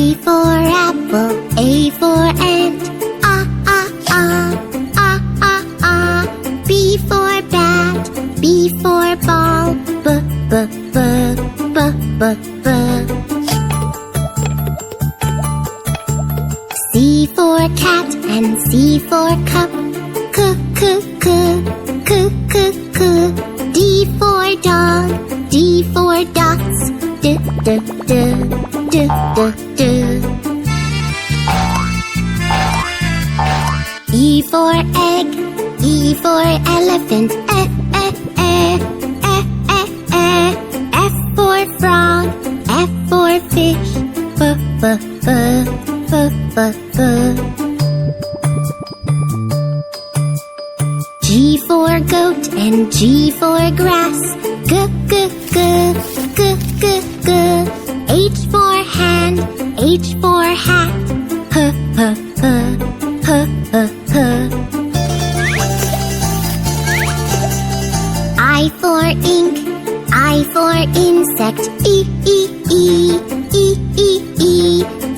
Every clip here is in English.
A for apple, A for ant. B for bat, B for ball. B. C for cat and C for cup. C. D for dog, D for dots. D. E for egg, E for elephant. F for frog, F for fish. G for goat and G for grass. G. H for hand, H for hat. I for ink, I for insect. E.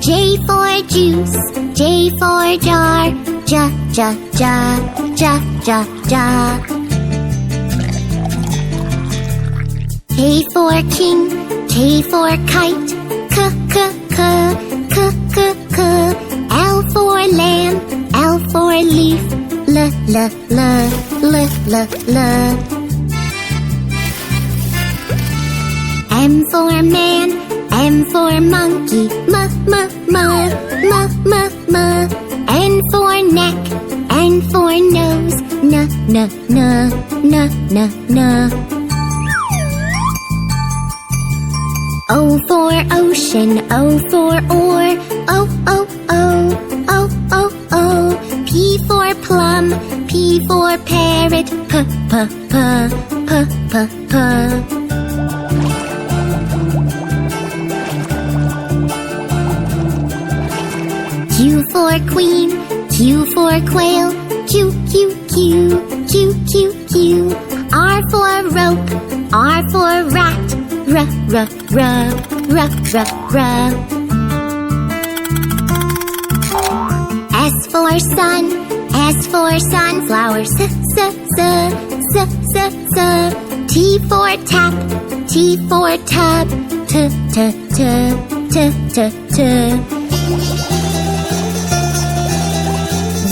J for juice, J for jar. J. K for king, K for kite. K. L for lamb, L for leaf. L. M for man, M for monkey. M. N for neck, N for nose. N. O for ocean, O for oar. O. P for plum, P for parrot. P. Q for queen, Q for quail. Q. R for rope, R for rat. R. S for sun, S for sunflower. T for tap, T for tub. T.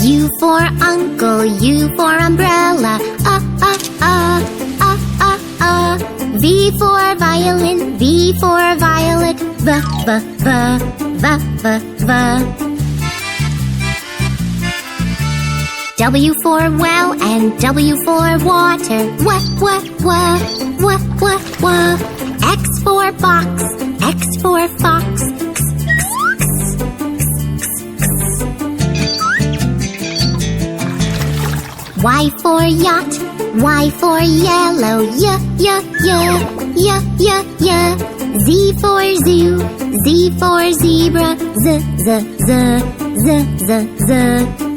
U for uncle, U for umbrella. V for violin, V for violet. V. W for well and W for water. W. X for box, X for fox. Y for yacht, Y for yellow. Z for zoo, Z for zebra. Z.